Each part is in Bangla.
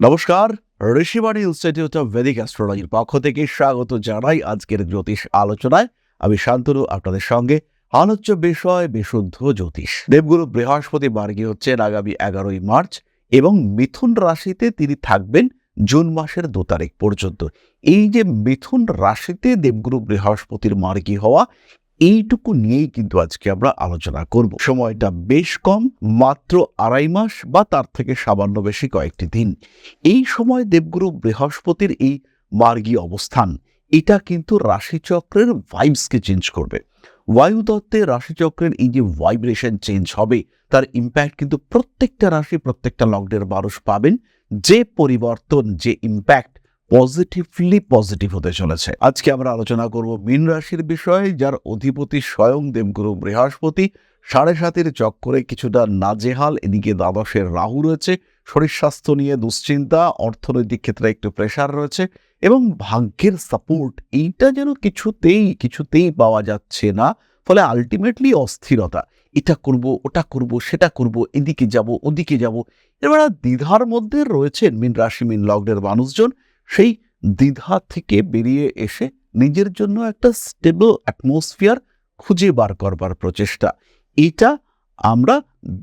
নমস্কার, ঋষিবাণী ইনস্টিটিউট অফ ভেদিক অ্যাস্ট্রোলজির পক্ষ থেকে স্বাগত জানাই আজকের জ্যোতিষ আলোচনায়। আমি শান্তনু আপনাদের সঙ্গে। আলোচ্য বিষয় বিশুদ্ধ জ্যোতিষ। দেবগুরু বৃহস্পতি মার্গী হচ্ছেন আগামী 11ই মার্চ এবং মিথুন রাশিতে তিনি থাকবেন জুন মাসের 2 তারিখ পর্যন্ত। এই যে মিথুন রাশিতে দেবগুরু বৃহস্পতির মার্গী হওয়া, এইটুকু নিয়েই কিন্তু আজকে আমরা আলোচনা করব। সময়টা বেশ কম, মাত্র 2.5 মাস বা তার থেকে সামান্য বেশি কয়েকটি দিন। এই সময় দেবগুরু বৃহস্পতির এই মার্গী অবস্থান, এটা কিন্তু রাশিচক্রের ভাইবসকে চেঞ্জ করবে। বায়ুতত্ত্বে রাশিচক্রের এই যে ভাইব্রেশন চেঞ্জ হবে, তার ইম্প্যাক্ট কিন্তু প্রত্যেকটা রাশি, প্রত্যেকটা লগ্নের মানুষ পাবেন। যে পরিবর্তন, যে ইম্প্যাক্ট পজিটিভ হতে চলেছে। আজকে আমরা আলোচনা করব মীন রাশির বিষয়ে, যার অধিপতি স্বয়ং দেবগুরু বৃহস্পতি। 7.5-এর চক্করে কিছুটা নাজেহাল, এদিকে দ্বাদশের রাহু রয়েছে। শরীর স্বাস্থ্য নিয়ে দুশ্চিন্তা, অর্থনৈতিক ক্ষেত্রে একটু প্রেসার রয়েছে এবং ভাগ্যের সাপোর্ট এইটা যেন কিছুতেই পাওয়া যাচ্ছে না। ফলে আলটিমেটলি অস্থিরতা, এটা করব, ওটা করব, সেটা করব, এদিকে যাব, ওদিকে যাব। এবার দ্বিধার মধ্যে রয়েছেন মীন রাশি, মীন লগ্নের মানুষজন। সেই দ্বিধা থেকে বেরিয়ে এসে নিজের জন্য একটা স্টেবল অ্যাটমসফিয়ার খুঁজে বার করবার প্রচেষ্টা, এটা আমরা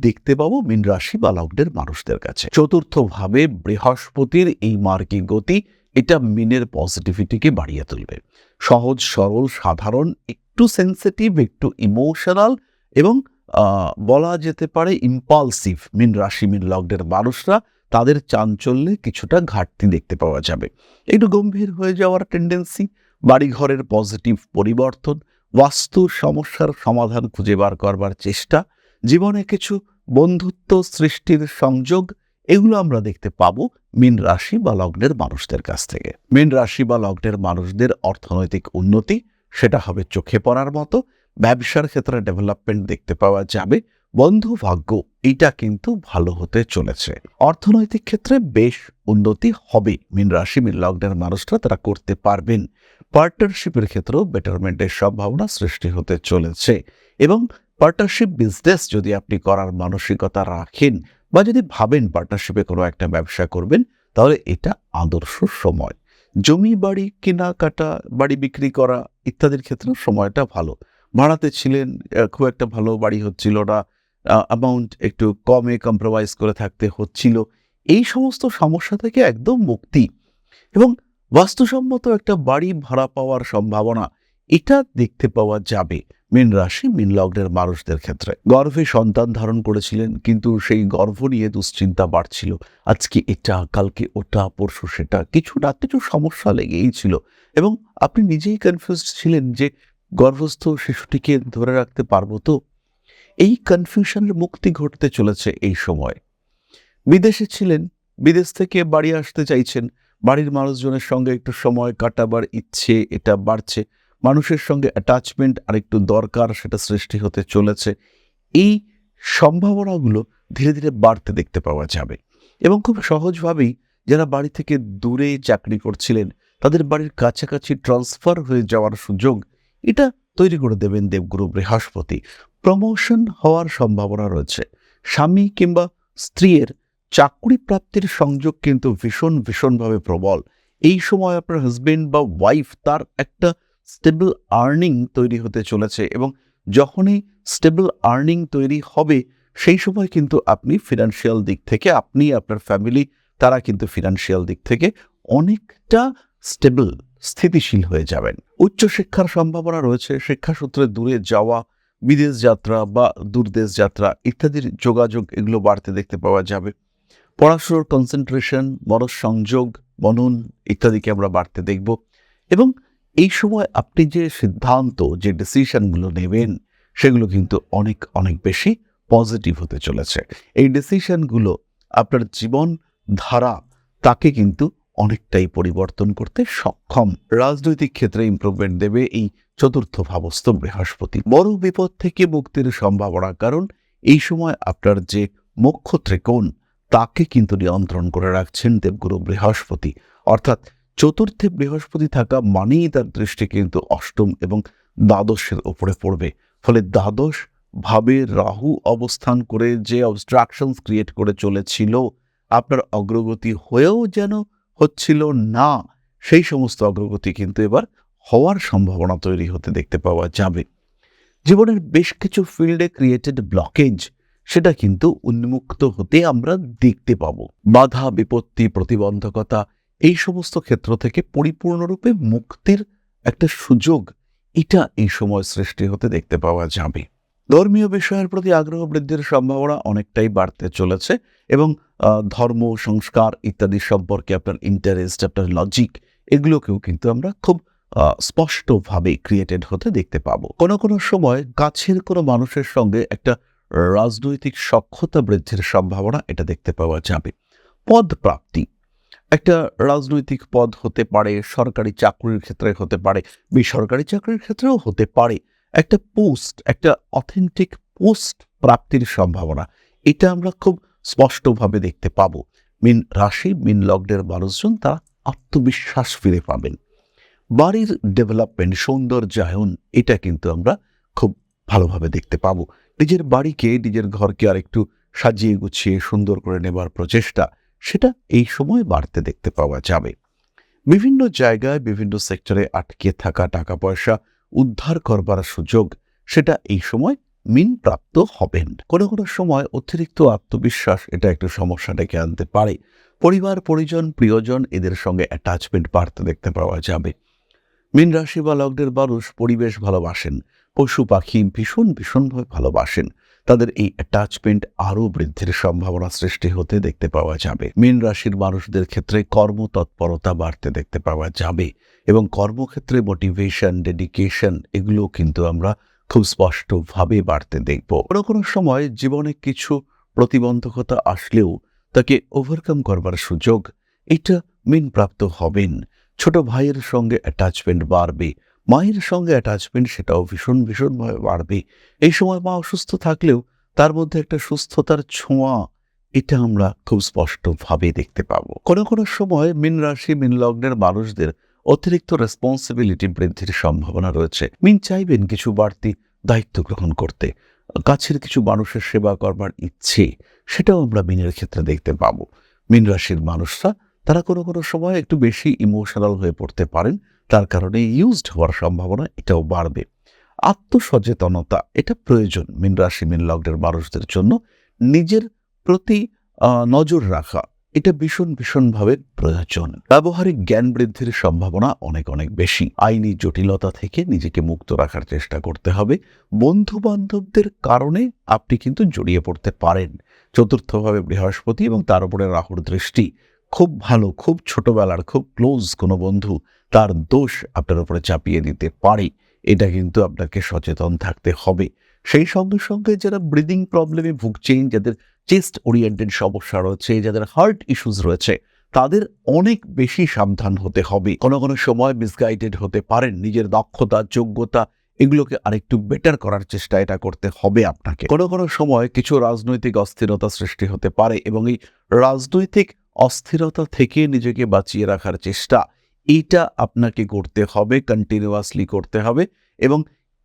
দেখতে পাবো মীন রাশি বা লগ্নের মানুষদের কাছে। চতুর্থভাবে বৃহস্পতির এই মার্গী গতি, এটা মীনের পজিটিভিটিকে বাড়িয়ে তুলবে। সহজ সরল, সাধারণ, একটু সেন্সিটিভ, একটু ইমোশনাল এবং বলা যেতে পারে ইম্পালসিভ মীন রাশি, মীন লগ্নের মানুষরা, তাদের চাঞ্চল্যে কিছুটা ঘাটতি দেখতে পাওয়া যাবে। একটু গম্ভীর হয়ে যাওয়ার টেন্ডেন্সি, বাড়িঘরের পজিটিভ পরিবর্তন, বাস্তুর সমস্যার সমাধান খুঁজে বার করবার চেষ্টা, জীবনে কিছু বন্ধুত্ব সৃষ্টির সংযোগ, এগুলো আমরা দেখতে পাবো মীন রাশি বা লগ্নের মানুষদের কাছ থেকে। মীন রাশি বা লগ্নের মানুষদের অর্থনৈতিক উন্নতি, সেটা হবে চোখে পড়ার মতো। ব্যবসার ক্ষেত্রে ডেভেলপমেন্ট দেখতে পাওয়া যাবে। বন্ধু ভাগ্য, এটা কিন্তু ভালো হতে চলেছে। অর্থনৈতিক ক্ষেত্রে বেশ উন্নতি হবে মীন রাশি, মীন লগ্নের মানুষরা, তারা করতে পারবেন। পার্টনারশিপের ক্ষেত্রেও বেটারমেন্টের সম্ভাবনা সৃষ্টি হতে চলেছে এবং পার্টনারশিপ বিজনেস যদি আপনি করার মানসিকতা রাখেন বা যদি ভাবেন পার্টনারশিপে কোনো একটা ব্যবসা করবেন, তাহলে এটা আদর্শ সময়। জমি বাড়ি কেনাকাটা, বাড়ি বিক্রি করা ইত্যাদির ক্ষেত্রে সময়টা ভালো। ভাড়াতে ছিলেন, খুব একটা ভালো বাড়ি হচ্ছিল না, অ্যামাউন্ট একটু কমে কম্প্রোমাইজ করে থাকতে হচ্ছিল, এই সমস্ত সমস্যা থেকে একদম মুক্তি এবং বাস্তুসম্মত একটা বাড়ি ভাড়া পাওয়ার সম্ভাবনা, এটা দেখতে পাওয়া যাবে মীন রাশি, মীন লগ্নের মানুষদের ক্ষেত্রে। গর্ভে সন্তান ধারণ করেছিলেন, কিন্তু সেই গর্ভ নিয়ে দুশ্চিন্তা বাড়ছিল। আজকে এটা, কালকে ওটা, পরশু সেটা, কিছু না কিছু সমস্যা লেগেই ছিল এবং আপনি নিজেই কনফিউজড ছিলেন যে গর্ভস্থ শিশুটিকে ধরে রাখতে পারবো তো। এই কনফিউশনের মুক্তি ঘটতে চলেছে এই সময়। বিদেশে ছিলেন, বিদেশ থেকে বাড়ি আসতে চাইছেন, বাড়ির মানুষজনের সঙ্গে একটু সময় কাটাবার ইচ্ছে এটা বাড়ছে। মানুষের সঙ্গে অ্যাটাচমেন্ট আর একটু দরকার, সেটা সৃষ্টি হতে চলেছে। এই সম্ভাবনাগুলো ধীরে ধীরে বাড়তে দেখতে পাওয়া যাবে এবং খুব সহজভাবেই যারা বাড়ি থেকে দূরে চাকরি করছিলেন, তাদের বাড়ির কাছাকাছি ট্রান্সফার হয়ে যাওয়ার সুযোগ, এটা তৈরি করে দেবেন দেবগুরু বৃহস্পতি। প্রমোশন হওয়ার সম্ভাবনা রয়েছে। স্বামী কিংবা স্ত্রীর চাকরি প্রাপ্তির সংযোগ কিন্তু ভীষণভাবে প্রবল। এই সময় আপনার হাজবেন্ড বা ওয়াইফ, তার একটা স্টেবল আর্নিং তৈরি হতে চলেছে এবং যখনই স্টেবল আর্নিং তৈরি হবে, সেই সময় কিন্তু আপনি ফিনান্সিয়াল দিক থেকে, আপনি আপনার ফ্যামিলি, তারা কিন্তু ফিনান্সিয়াল দিক থেকে অনেকটা স্টেবল, স্থিতিশীল হয়ে যাবেন। উচ্চশিক্ষার সম্ভাবনা রয়েছে। শিক্ষাসূত্রে দূরে যাওয়া, বিদেশ যাত্রা বা দূরদেশ যাত্রা ইত্যাদির যোগাযোগ, এগুলো বাড়তে দেখতে পাওয়া যাবে। পড়াশোনার কনসেন্ট্রেশন, মনঃসংযোগ, মনন ইত্যাদিকে আমরা বাড়তে দেখব এবং এই সময় আপনি যে সিদ্ধান্ত, যে ডিসিশনগুলো নেবেন, সেগুলো কিন্তু অনেক বেশি পজিটিভ হতে চলেছে। এই ডিসিশনগুলো আপনার জীবন ধারা, তাকে কিন্তু অনেকটাই পরিবর্তন করতে সক্ষম। রাজনৈতিক ক্ষেত্রে ইমপ্রুভমেন্ট দেবে এই চতুর্থ ভাবস্থ বৃহস্পতি। বড় বিপদ থেকে মুক্তির সম্ভাবনা, কারণ এই সময় আপনার যে মুখ্য ত্রিকোণ, তাকে কিন্তু নিয়ন্ত্রণ করে রাখছেন দেবগুরু বৃহস্পতি। অর্থাৎ চতুর্থে বৃহস্পতি থাকা মানেই তার দৃষ্টি কিন্তু অষ্টম এবং দ্বাদশের উপরে পড়বে। ফলে দ্বাদশ ভাবে রাহু অবস্থান করে যে অবস্ট্রাকশনস ক্রিয়েট করে চলেছিল, আপনার অগ্রগতি হয়েও যেন হচ্ছিল না, সেই সমস্ত অগ্রগতি কিন্তু এবার হওয়ার সম্ভাবনা তৈরি হতে দেখতে পাওয়া যাবে। জীবনের বেশ কিছু ফিল্ডে ক্রিয়েটেড ব্লকেজ সেটা কিন্তু উন্মুক্ত হতে আমরা দেখতে পাবো। বাধা বিপত্তি প্রতিবন্ধকতা এই সমস্ত ক্ষেত্র থেকে পরিপূর্ণরূপে মুক্তির একটা সুযোগ এটা এই সময় সৃষ্টি হতে দেখতে পাওয়া যাবে। ধর্মীয় বিষয়ের প্রতি আগ্রহ বৃদ্ধির সম্ভাবনা অনেকটাই বাড়তে চলেছে এবং ধর্ম সংস্কার ইত্যাদি সম্পর্কে আপনার ইন্টারেস্ট, আপনার লজিক এগুলোকেও কিন্তু আমরা খুব স্পষ্টভাবে ক্রিয়েটেড হতে দেখতে পাবো। কোনো কোনো সময় কাছের কোনো মানুষের সঙ্গে একটা রাজনৈতিক সখ্যতা বৃদ্ধির সম্ভাবনা এটা দেখতে পাওয়া যাবে। পদ প্রাপ্তি, একটা রাজনৈতিক পদ হতে পারে, সরকারি চাকরির ক্ষেত্রে হতে পারে, বেসরকারি চাকরির ক্ষেত্রেও হতে পারে। একটা পোস্ট, একটা অথেন্টিক পোস্ট প্রাপ্তির সম্ভাবনা এটা আমরা খুব স্পষ্টভাবে দেখতে পাবো। মীন রাশি, মীন লগ্নের মানুষজন তারা আত্মবিশ্বাস ফিরে পাবেন। বাড়ির ডেভেলপমেন্ট, সৌন্দর্যায়ন এটা কিন্তু আমরা খুব ভালোভাবে দেখতে পাবো। নিজের বাড়িকে, নিজের ঘরকে আর একটু সাজিয়ে গুছিয়ে সুন্দর করে নেবার প্রচেষ্টা সেটা এই সময় বাড়তে দেখতে পাওয়া যাবে। বিভিন্ন জায়গায় বিভিন্ন সেক্টরে আটকে থাকা টাকা পয়সা উদ্ধার করবার সুযোগ সেটা এই সময় মিন প্রাপ্ত হবেন। কোনো কোনো সময় অতিরিক্ত আত্মবিশ্বাস এটা একটু সমস্যা ডেকে আনতে পারে। পরিবার পরিজন প্রিয়জন এদের সঙ্গে অ্যাটাচমেন্ট বাড়তে দেখতে পাওয়া যাবে। মীন রাশি বা লগ্নের মানুষ পরিবেশ ভালোবাসেন, পশু পাখি ভীষণভাবে ভালোবাসেন। তাদের এই অ্যাটাচমেন্ট আরও বৃদ্ধির সম্ভাবনা সৃষ্টি হতে দেখতে পাওয়া যাবে। মীন রাশির মানুষদের ক্ষেত্রে কর্মতৎপরতা বাড়তে দেখতে পাওয়া যাবে এবং কর্মক্ষেত্রে মোটিভেশন, ডেডিকেশন এগুলো কিন্তু আমরা খুব স্পষ্টভাবে বাড়তে দেখব। কোনো কোনো সময় জীবনে কিছু প্রতিবন্ধকতা আসলেও তাকে ওভারকাম করবার সুযোগ এটা মীন প্রাপ্ত হবেন। ছোট ভাইয়ের সঙ্গে অ্যাটাচমেন্ট বাড়বে, মায়ের সঙ্গে অ্যাটাচমেন্ট সেটাও ভীষণভাবে বাড়বে। এই সময় মা অসুস্থ থাকলেও তার মধ্যে একটা সুস্থতার ছোঁয়া এটা আমরা খুব স্পষ্টভাবে দেখতে পাবো। কোনো কোনো সময় মীন রাশি মীন লগ্নের মানুষদের অতিরিক্ত রেসপন্সিবিলিটি বৃদ্ধির সম্ভাবনা রয়েছে। মীন চাইবেন কিছু বাড়তি দায়িত্ব গ্রহণ করতে, কাছের কিছু মানুষের সেবা করবার ইচ্ছে সেটাও আমরা মীনের ক্ষেত্রে দেখতে পাবো। মীন রাশির মানুষরা তারা কোনো কোনো সময় একটু বেশি ইমোশনাল হয়ে পড়তে পারেন, তার কারণে ইউজড হওয়ার সম্ভাবনা এটাও বাড়বে। আত্মসচেতনতা এটা প্রয়োজন মীন রাশি মীন লগ্নের মানুষদের জন্য। নিজের প্রতি নজর রাখা এটা ভীষণভাবে প্রয়োজন। ব্যবহারিক জ্ঞান বৃদ্ধির সম্ভাবনা অনেক বেশি। আইনি জটিলতা থেকে নিজেকে মুক্ত রাখার চেষ্টা করতে হবে। বন্ধু বান্ধবদের কারণে আপনি কিন্তু জড়িয়ে পড়তে পারেন। চতুর্থভাবে বৃহস্পতি এবং তার উপরে রাহুর দৃষ্টি খুব ভালো, খুব ছোটবেলার খুব ক্লোজ কোনো বন্ধু তার দোষ আপনার উপরে চাপিয়ে দিতে পারে। এটা কিন্তু আপনাকে সচেতন থাকতে হবে। সেই সঙ্গে সঙ্গে যারা ব্রিদিং প্রবলেমে ভুগছেন, যাদের চেস্ট ওরিয়েন্টেড সমস্যা রয়েছে, যাদের হার্ট ইস্যুস রয়েছে, তাদের অনেক বেশি সাবধান হতে হবে। কোনো কোনো সময় মিসগাইডেড হতে পারেন। নিজের দক্ষতা, যোগ্যতা এগুলোকে আরেকটু বেটার করার চেষ্টা এটা করতে হবে আপনাকে। কোনো কোনো সময় কিছু রাজনৈতিক অস্থিরতা সৃষ্টি হতে পারে এবং এই রাজনৈতিক অস্থিরতা থেকে নিজেকে বাঁচিয়ে রাখার চেষ্টা এইটা আপনাকে করতে হবে, কন্টিনিউয়াসলি করতে হবে এবং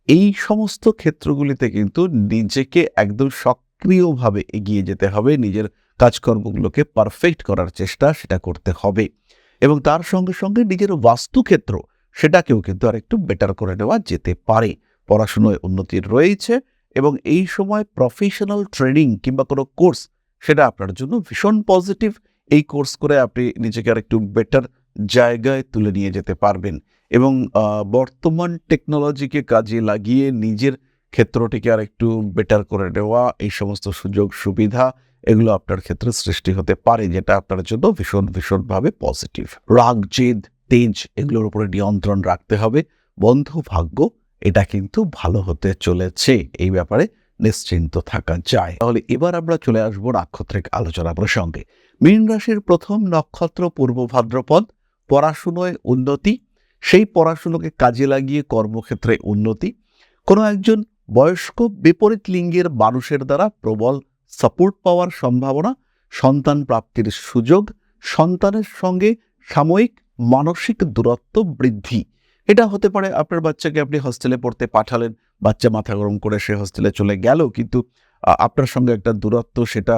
এই সমস্ত ক্ষেত্রগুলিতে কিন্তু নিজেকে একদম সক্রিয়ভাবে এগিয়ে যেতে হবে। নিজের কাজকর্মগুলোকে পারফেক্ট করার চেষ্টা সেটা করতে হবে এবং তার সঙ্গে সঙ্গে নিজের বাস্তুক্ষেত্র সেটাকেও কিন্তু আর একটু বেটার করে নেওয়া যেতে পারে। পড়াশুনোয় উন্নতি রয়েছে এবং এই সময় প্রফেশনাল ট্রেনিং কিংবা কোনো কোর্স সেটা আপনার জন্য ভীষণ পজিটিভ। এই কোর্স করে আপনি নিজেকে আর একটু বেটার জায়গায় তুলে নিয়ে যেতে পারবেন এবং বর্তমান টেকনোলজিকে কাজে লাগিয়ে নিজের ক্ষেত্রটিকে আর একটু বেটার করে নেওয়া, এই সমস্ত সুযোগ সুবিধা এগুলো আপনার ক্ষেত্রে সৃষ্টি হতে পারে, যেটা আপনার জন্য ভীষণভাবে পজিটিভ। রাগ, জেদ, তেজ এগুলোর উপরে নিয়ন্ত্রণ রাখতে হবে। বন্ধু ভাগ্য এটা কিন্তু ভালো হতে চলেছে, এই ব্যাপারে নিশ্চিন্ত থাকা যায়। তাহলে এবার আমরা চলে আসবো নাক্ষত্রিক আলোচনা প্রসঙ্গে। মীন রাশির প্রথম নক্ষত্র পূর্ব ভাদ্রপদ। পড়াশুনোয় উন্নতি, সেই পড়াশুনোকে কাজে লাগিয়ে কর্মক্ষেত্রে উন্নতি। কোনো একজন বয়স্ক বিপরীত লিঙ্গের মানুষের দ্বারা প্রবল সাপোর্ট পাওয়ার সম্ভাবনা, সন্তান প্রাপ্তির সুযোগ, সন্তানের সঙ্গে সাময়িক মানসিক দূরত্ব বৃদ্ধি। এটা হতে পারে আপনার বাচ্চাকে আপনি হস্টেলে পড়তে পাঠালেন, বাচ্চা মাথা গরম করে সে হস্টেলে চলে গেল, কিন্তু আপনার সঙ্গে একটা দূরত্ব সেটা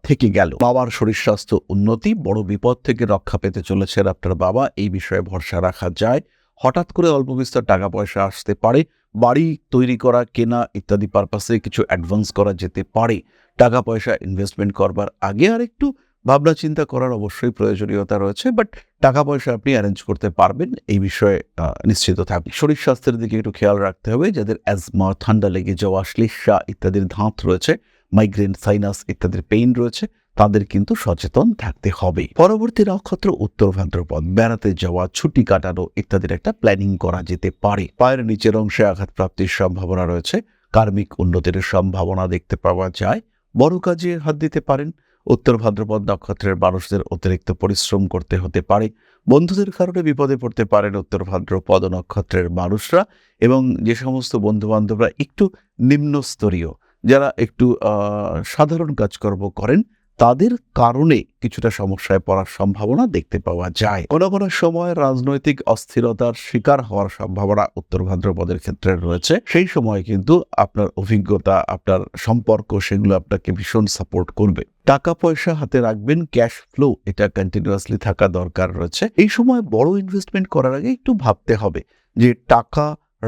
থেকে গেল। বাবার শরীর স্বাস্থ্য উন্নতি, বড় বিপদ থেকে রক্ষা পেতে চলেছেন আপনার বাবা, এই বিষয়ে ভরসা রাখা যায়। হঠাৎ করে অল্প বিস্তর টাকা পয়সা আসতে পারে, বাড়ি তৈরি করা, কেনা ইত্যাদি পারপাসে কিছু অ্যাডভান্স করা যেতে পারে। টাকা পয়সা ইনভেস্টমেন্ট করবার আগে আর একটু ভাবনা চিন্তা করার অবশ্যই প্রয়োজনীয়তা রয়েছে, বাট টাকা পয়সা আপনি অ্যারেঞ্জ করতে পারবেন, এই বিষয়ে নিশ্চিত থাকবেন। শরীর স্বাস্থ্যের দিকে একটু খেয়াল রাখতে হবে। যাদের অ্যাজমা, ঠান্ডা লেগে যাওয়া, শ্লেষ্মা ইত্যাদির ধাত রয়েছে, মাইগ্রেন, সাইনাস ইত্যাদির পেইন রয়েছে, তাদের কিন্তু সচেতন থাকতে হবে। পরবর্তী নক্ষত্র উত্তর ভাদ্রপদ। বেড়াতে যাওয়া, ছুটি কাটানো ইত্যাদির একটা প্ল্যানিং করা যেতে পারে। পায়ের নিচের অংশে আঘাত প্রাপ্তির সম্ভাবনা রয়েছে। কার্মিক উন্নতির সম্ভাবনা দেখতে পাওয়া যায়। বড় কাজে হাত দিতে পারেন। উত্তর ভাদ্রপদ নক্ষত্রের মানুষদের অতিরিক্ত পরিশ্রম করতে হতে পারে। বন্ধুদের কারণে বিপদে পড়তে পারেন উত্তর ভাদ্রপদ নক্ষত্রের মানুষরা, এবং যে সমস্ত বন্ধু বান্ধবরা একটু নিম্নস্তরীয়, যারা একটু সাধারণ কাজকর্ম করেন, তাদের কারণে কিছুটা সমস্যায় পড়ার সম্ভাবনা দেখতে পাওয়া যায়। কোনো কোনো সময় রাজনৈতিক অস্থিরতার শিকার হওয়ার সম্ভাবনা উত্তর ভাদ্রপদের ক্ষেত্রে রয়েছে। সেই সময় কিন্তু আপনার অভিজ্ঞতা, আপনার সম্পর্ক, সেগুলো আপনাকে ভীষণ সাপোর্ট করবে। টাকা পয়সা হাতে রাখবেন, ক্যাশ ফ্লো এটা কন্টিনিউয়াসলি থাকা দরকার রয়েছে। এই সময় বড় ইনভেস্টমেন্ট করার আগে একটু ভাবতে হবে যে টাকা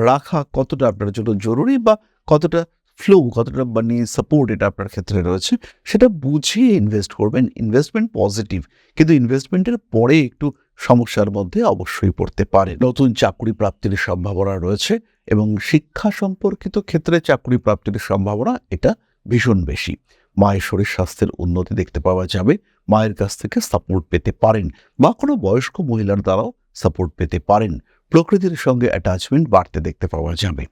রাখা কতটা আপনার জন্য জরুরি, বা কতটা ফ্লো, কতটা মানি সাপোর্ট এটা আপনার ক্ষেত্রে রয়েছে, সেটা বুঝিয়ে ইনভেস্ট করবেন। ইনভেস্টমেন্ট পজিটিভ, কিন্তু ইনভেস্টমেন্টের পরে একটু সমস্যার মধ্যে অবশ্যই পড়তে পারে। নতুন চাকরি প্রাপ্তির সম্ভাবনা রয়েছে, এবং শিক্ষা সম্পর্কিত ক্ষেত্রে চাকরি প্রাপ্তির সম্ভাবনা এটা ভীষণ বেশি। মায়ের শরীর স্বাস্থ্যের উন্নতি দেখতে পাওয়া যাবে। মায়ের কাছ থেকে সাপোর্ট পেতে পারেন, বা কোনো বয়স্ক মহিলার দ্বারাও সাপোর্ট পেতে পারেন। প্রকৃতির সঙ্গে অ্যাটাচমেন্ট বাড়তে দেখতে পাওয়া যাবে।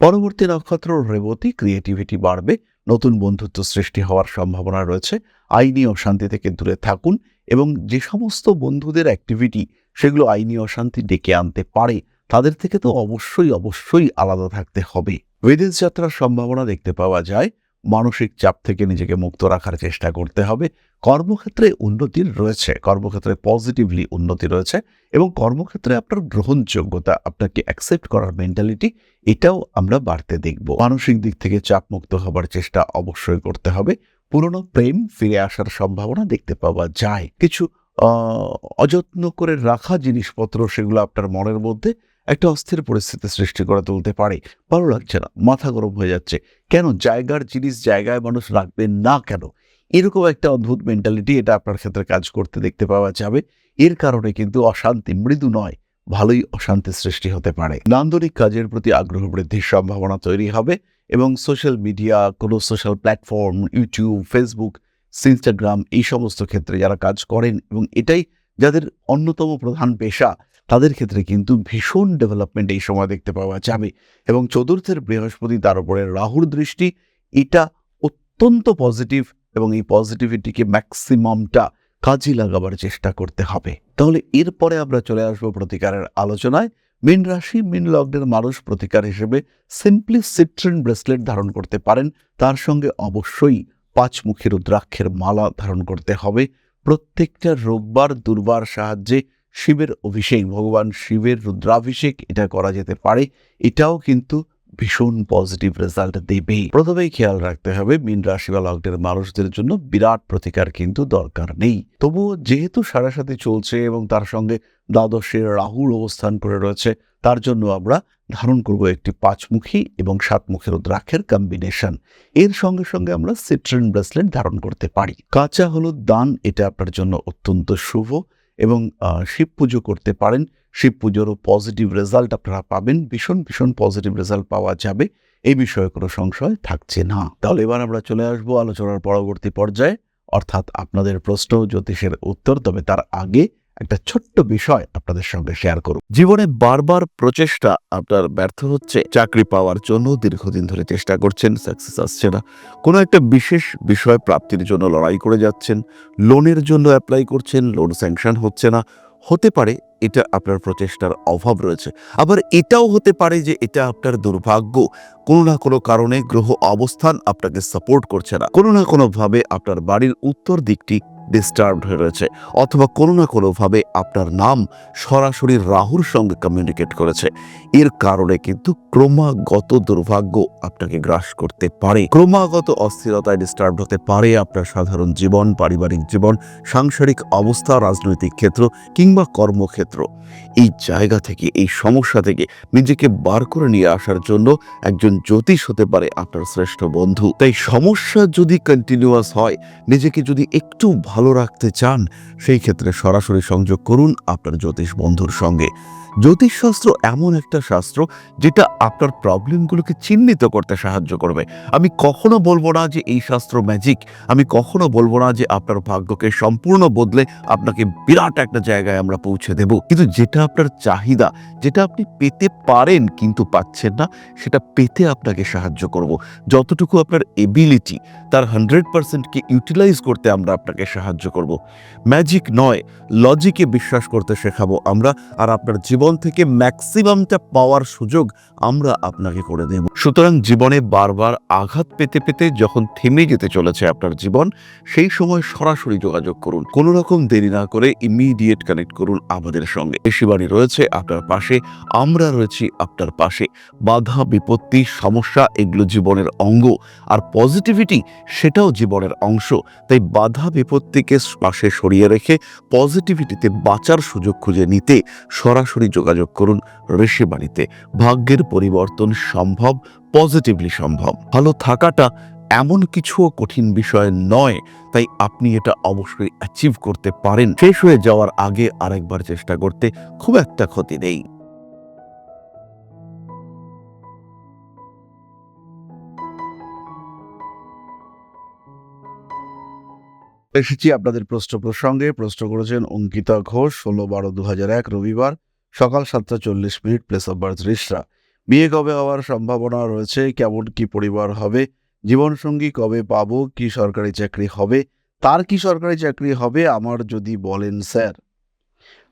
পরবর্তী নক্ষত্র রেবতী। ক্রিয়েটিভিটি বাড়বে, নতুন বন্ধুত্ব সৃষ্টি হওয়ার সম্ভাবনা রয়েছে। আইনি অশান্তি থেকে দূরে থাকুন, এবং যে সমস্ত বন্ধুদের অ্যাক্টিভিটি সেগুলো আইনি অশান্তি ডেকে আনতে পারে, তাদের থেকে তো অবশ্যই আলাদা থাকতে হবে। বিদেশ যাত্রার সম্ভাবনা দেখতে পাওয়া যায়। মানসিক চাপ থেকে নিজেকে মুক্ত রাখার চেষ্টা করতে হবে। কর্মক্ষেত্রে উন্নতির রয়েছে, কর্মক্ষেত্রে পজিটিভলি উন্নতি রয়েছে, এবং কর্মক্ষেত্রে আপনার গ্রহণযোগ্যতা, আপনাকে অ্যাকসেপ্ট করার মেন্টালিটি, এটাও আমরা বাড়তে দেখব। মানসিক দিক থেকে চাপ মুক্ত হবার চেষ্টা অবশ্যই করতে হবে। পুরনো প্রেম ফিরে আসার সম্ভাবনা দেখতে পাওয়া যায়। কিছু অযত্ন করে রাখা জিনিসপত্র, সেগুলো আপনার মনের মধ্যে একটা অস্থির পরিস্থিতি সৃষ্টি করে তুলতে পারে। ভালো লাগছে না, মাথা গরম হয়ে যাচ্ছে, কেন জায়গার জিনিস জায়গায় মানুষ রাখবেন না কেন, এরকম একটা অদ্ভুত মেন্টালিটি এটা আপনার ক্ষেত্রে কাজ করতে দেখতে পাওয়া যাবে। এর কারণে কিন্তু অশান্তি, মৃদু নয়, ভালোই অশান্তি সৃষ্টি হতে পারে। নান্দনিক কাজের প্রতি আগ্রহ বৃদ্ধির সম্ভাবনা তৈরি হবে, এবং সোশ্যাল মিডিয়া, কোনো social platform, YouTube, Facebook, Instagram, এই সমস্ত ক্ষেত্রে যারা কাজ করেন, এবং এটাই যাদের অন্যতম প্রধান পেশা, তাদের ক্ষেত্রে কিন্তু ভীষণ ডেভেলপমেন্ট এই সময় দেখতে পাওয়া যাবে। এবং চতুর্থের বৃহস্পতি, তার উপরে রাহুর দৃষ্টি, এটা অত্যন্ত পজিটিভ, এবং এই পজিটিভিটিকে ম্যাক্সিমামটা কাজে লাগাবার চেষ্টা করতে হবে। তাহলে এরপরে আমরা চলে আসবো প্রতিকারের আলোচনায়। মীন রাশি, মীন লগ্নের মানুষ প্রতিকার হিসেবে সিম্পলি সিট্রিন ব্রেসলেট ধারণ করতে পারেন। তার সঙ্গে অবশ্যই 5 মুখী রুদ্রাক্ষের মালা ধারণ করতে হবে। প্রত্যেকটা রোববার দুর্বার সাহায্যে শিবের অভিষেক, ভগবান শিবের রুদ্রাভিষেক এটা করা যেতে পারে। এটাও কিন্তু ভীষণ পজিটিভ রেজাল্ট দেবে। প্রথমেই খেয়াল রাখতে হবে, মীন রাশি বা লগ্নের মানুষদের জন্য বিরাট প্রতিকার কিন্তু দরকার নেই। তবুও যেহেতু সারাসাথে চলছে, এবং তার সঙ্গে দ্বাদশের রাহুর অবস্থান করে রয়েছে, তার জন্য আমরা ধারণ করব একটি 5 মুখী এবং 7 মুখী রুদ্রাক্ষের কম্বিনেশন। এর সঙ্গে সঙ্গে আমরা সিট্রিন ব্রেসলেট ধারণ করতে পারি। কাঁচা হলুদ দান, এটা আপনার জন্য অত্যন্ত শুভ, এবং শিব পুজো করতে পারেন। শিব পুজোরও পজিটিভ রেজাল্ট আপনারা পাবেন, ভীষণ পজিটিভ রেজাল্ট পাওয়া যাবে, এই বিষয়ে কোনো সংশয় থাকছে না। তাহলে এবার আমরা চলে আসবো আলোচনার পরবর্তী পর্যায়ে, অর্থাৎ আপনাদের প্রশ্ন, জ্যোতিষের উত্তর। তবে তার আগে একটা ছোট্ট বিষয় আপনাদের সঙ্গে শেয়ার করব। জীবনে বারবার প্রচেষ্টা আপনার ব্যর্থ হচ্ছে, চাকরি পাওয়ার জন্য দীর্ঘদিন ধরে চেষ্টা করছেন, সাকসেস আসছে না, কোনো একটা বিশেষ বিষয় প্রাপ্তির জন্য লড়াই করে যাচ্ছেন, লোনের জন্য অ্যাপ্লাই করছেন, লোন স্যাংশন হচ্ছে না, হতে পারে এটা আপনার প্রচেষ্টার অভাব রয়েছে। আবার এটাও হতে পারে যে এটা আপনার দুর্ভাগ্য, কোনো না কোনো কারণে গ্রহ অবস্থান আপনাকে সাপোর্ট করছে না, কোনো না কোনোভাবে আপনার বাড়ির উত্তর দিকটি ডিস্টার্বড হয়ে রয়েছে, অথবা কোনো না কোনোভাবে আপনার নাম সরাসরি রাহুর সঙ্গে কমিউনিকেট করেছে। এর কারণে কিন্তু ক্রমাগত দুর্ভাগ্য আপনাকে গ্রাস করতে পারে, ক্রমাগত অস্থিরতায় ডিস্টার্ব হতে পারে আপনার সাধারণ জীবন, পারিবারিক জীবন, সাংসারিক অবস্থা, রাজনৈতিক ক্ষেত্র কিংবা কর্মক্ষেত্র। এই জায়গা থেকে, এই সমস্যা থেকে নিজেকে বার করে নিয়ে আসার জন্য একজন জ্যোতিষ হতে পারে আপনার শ্রেষ্ঠ বন্ধু। তাই সমস্যা যদি কন্টিনিউয়াস হয়, নিজেকে যদি একটু ভালো রাখতে চান, সেই ক্ষেত্রে সরাসরি সংযোগ করুন আপনার জ্যোতিষ বন্ধুর সঙ্গে। জ্যোতিষশাস্ত্র এমন একটা শাস্ত্র যেটা আপনার প্রবলেমগুলোকে চিহ্নিত করতে সাহায্য করবে। আমি কখনো বলবো না যে এই শাস্ত্র ম্যাজিক, আমি কখনো বলবো না যে আপনার ভাগ্যকে সম্পূর্ণ বদলে আপনাকে বিরাট একটা জায়গায় আমরা পৌঁছে দেব, কিন্তু যেটা আপনার চাহিদা, যেটা আপনি পেতে পারেন কিন্তু পাচ্ছেন না, সেটা পেতে আপনাকে সাহায্য করব। যতটুকু আপনার এবিলিটি, তার 100%কে ইউটিলাইজ করতে আমরা আপনাকে সাহায্য করব। ম্যাজিক নয়, লজিকে বিশ্বাস করতে শেখাবো আমরা, আর আপনার জীবন থেকে ম্যাক্সিমামটা পাওয়ার সুযোগ আমরা আপনাকে করে দেব। সুতরাং জীবনে বারবার আঘাত পেতে পেতে যখন থেমে যেতে চলেছে আপনার জীবন, সেই সময় সরাসরি যোগাযোগ করুন, কোনো রকম দেরি না করে ইমিডিয়েট কানেক্ট করুন আমাদের সঙ্গে। ঋষিবাণী রয়েছে আপনার পাশে, আমরা রয়েছি আপনার পাশে। বাধা, বিপত্তি, সমস্যা এগুলো জীবনের অঙ্গ, আর পজিটিভিটি সেটাও জীবনের অংশ। তাই বাধা বিপত্তিকে পাশে সরিয়ে রেখে পজিটিভিটিতে বাঁচার সুযোগ খুঁজে নিতে সরাসরি যোগাযোগ করুন ঋষিবাণীতে। ভাগ্যের পরিবর্তন সম্ভব, পজিটিভলি সম্ভব। ভালো থাকাটা এমন কিছুও কঠিন বিষয় নয়, তাই আপনি এটা অবশ্যই অ্যাচিভ করতে পারেন। শেষ হয়ে যাওয়ার আগে আরেকবার চেষ্টা করতে খুব একটা ক্ষতি নেই। এসেছি আপনাদের প্রশ্ন প্রসঙ্গে। প্রশ্ন করেছেন অঙ্কিতা ঘোষ, 16/12/2001 রবিবার, সকাল 7:40, প্লেস অফ বার্থ রিষড়া। বিয়ে কবে হওয়ার সম্ভাবনা রয়েছে? কেমন কি পরিবার হবে? জীবনসঙ্গী কবে পাবো? কি সরকারি চাকরি হবে? তার কি সরকারি চাকরি হবে আমার যদি বলেন স্যার।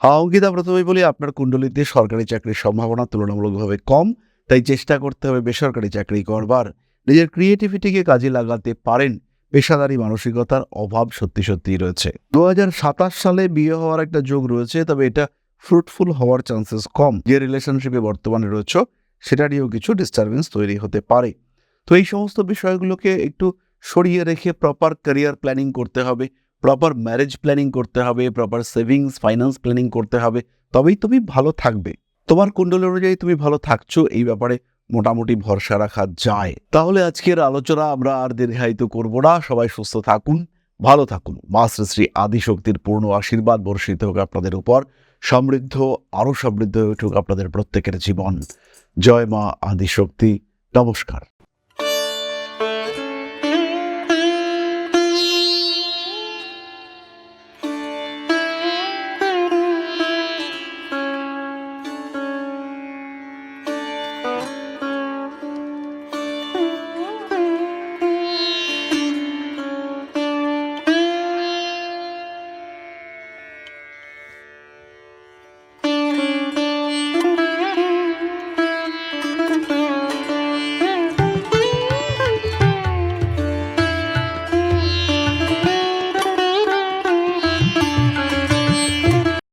হ্যাঁ অঙ্কিতা, প্রথমেই বলি আপনার কুণ্ডলিতে সরকারি চাকরির সম্ভাবনা তুলনামূলকভাবে কম, তাই চেষ্টা করতে হবে বেসরকারি চাকরি করবার। নিজের ক্রিয়েটিভিটিকে কাজে লাগাতে পারেন। পেশাদারি মানসিকতার অভাব সত্যি সত্যিই রয়েছে। 2027 সালে বিয়ে হওয়ার একটা যোগ রয়েছে, তবে এটা ফ্রুটফুল হওয়ার চান্সেস কম। যে রিলেশনশিপে বর্তমানে রয়েছে সেটা নিয়েও কিছু ডিস্টারবেন্স তৈরি হতে পারে। তো এই সমস্ত বিষয়গুলোকে একটু সরিয়ে রেখে প্রপার ক্যারিয়ার প্ল্যানিং করতে হবে, প্রপার ম্যারেজ প্ল্যানিং করতে হবে, প্রপার সেভিংস ফাইন্যান্স প্ল্যানিং করতে হবে, তবেই তুমি ভালো থাকবে। তোমার কুণ্ডলী অনুযায়ী তুমি ভালো থাকছো, এই ব্যাপারে মোটামুটি ভরসা রাখা যায়। তাহলে আজকের আলোচনা আমরা আর দীর্ঘায়িত করব না। সবাই সুস্থ থাকুন, ভালো থাকুন। মা শ্রী শ্রী আদিশক্তির পূর্ণ আশীর্বাদ বর্ষিত হোক আপনাদের উপর। সমৃদ্ধ, আরো সমৃদ্ধ হয়ে উঠুক আপনাদের প্রত্যেকের জীবন। জয় মা আদিশক্তি। নমস্কার।